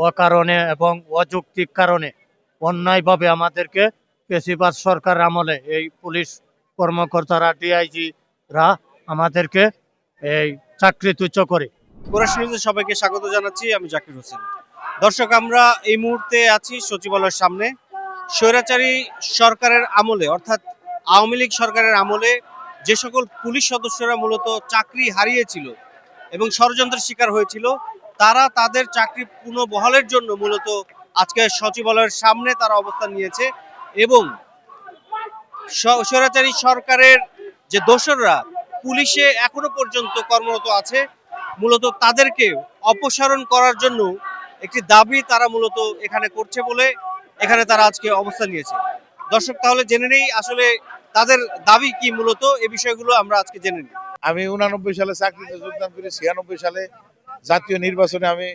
অকারণে এবং অযৌক্তিক কারণে অন্যায়ভাবে আমাদেরকে ফ্যাসিবাদ সরকার আমলে এই পুলিশ কর্মকর্তারা, ডিআইজি রা আমাদেরকে এই চাকরিচ্যুত করে। কুরাশ নিউজে সবাইকে স্বাগত জানাচ্ছি, আমি জাকির হোসেন। দর্শক, আমরা এই মুহূর্তে আছি সচিবালয়ের সামনে। স্বৈরাচারী সরকারের আমলে, অর্থাৎ আওয়ামী লীগ সরকারের আমলে যে সকল পুলিশ সদস্যরা মূলত চাকরি হারিয়েছিল এবং ষড়যন্ত্রের শিকার হয়েছিল, তারা তাদের চাকরি পুনঃবহালের জন্য মূলত আজকে সচিবালয়ের সামনে তারা অবস্থান নিয়েছে। এবং স্বৈরাচারী সরকারের যে দোসররা পুলিশে এখনো পর্যন্ত কর্মরত আছে, মূলত তাদেরকে অপসারণ করার জন্য একটি দাবি তারা মূলত এখানে করছে বলে এখানে তারা আজকে অবস্থান নিয়েছে। দর্শক, তাহলে জেনে নেই আসলে তাদের দাবি কি, মূলত এই বিষয়গুলো আমরা আজকে জেনে নিই। আমি 89 সালে চাকরিতে যোগদান করি। 96 সালে জাতীয় নির্বাচনে আমি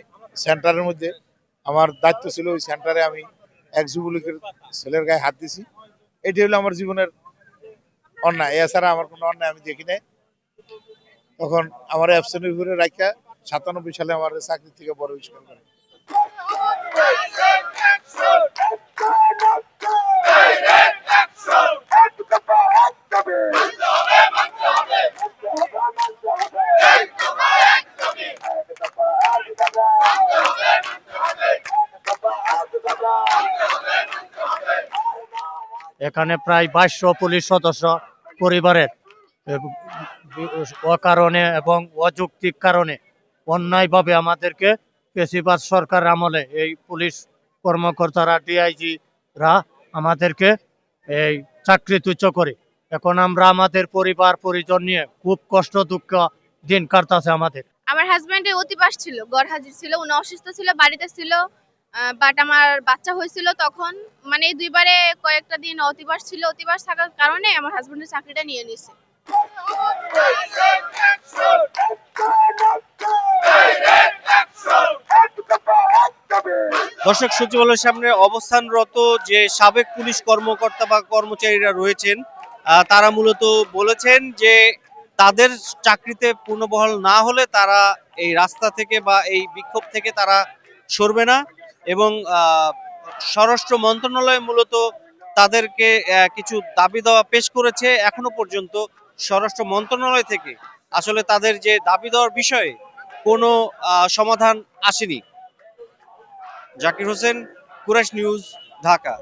সেন্টারের মধ্যে আমার দায়িত্ব ছিল, ওই সেন্টারে আমি এক যুবলীগের ছেলের গায়ে হাত দিছি। এটি হলো আমার জীবনের অন্যায়, এছাড়া আমার কোনো অন্যায় আমি দেখি নাই। তখন আমার অ্যাবসেন্টের ঘুরে রাখা 97 সালে আমার চাকরি থেকে বড় বহিষ্কার করে। এখানে প্রায় 2200 পুলিশ সদস্য পরিবারের অকারণে এবং অযৌক্তিক কারণে অন্যায়ভাবে আমাদেরকে ফ্যাসিবাদ সরকার আমলে এই পুলিশ কর্মকর্তারা, ডিআইজি রা আমাদেরকে এই চাকরিচ্যুত করে। এখন আমরা আমাদের পরিবার পরিজন নিয়ে খুব কষ্ট দুঃখ দিন কাটতেছে আমাদের। আমার হাজবেন্ডের অতিপাস ছিল, গড় হাজির ছিল, উনি অসুস্থ ছিল, বাড়িতে ছিল, বাট আমার বাচ্চা হয়েছিল তখন। মানে এই দুইবারে কয়েকটা দিন অতিপাস ছিল, অতিপাস থাকার কারণে আমার হাজবেন্ডের চাকরিটা নিয়ে নিছে। দর্শক, সচিবালয়ের সামনে অবস্থানরত যে সাবেক পুলিশ কর্মকর্তা বা কর্মচারীরা রয়েছেন, তারা মূলত বলেছেন যে তাদের চাকরিতে পুনর্বহাল না হলে তারা এই রাস্তা থেকে বা এই বিক্ষোভ থেকে তারা সরবে না। এবং স্বরাষ্ট্র মন্ত্রণালয় মূলত তাদেরকে কিছু দাবি দেওয়া পেশ করেছে। এখনো পর্যন্ত স্বরাষ্ট্র মন্ত্রণালয় থেকে আসলে তাদের যে দাবি দেওয়ার বিষয়ে কোনো সমাধান আসেনি। Zakir Hossain, Kurash news, Dhaka.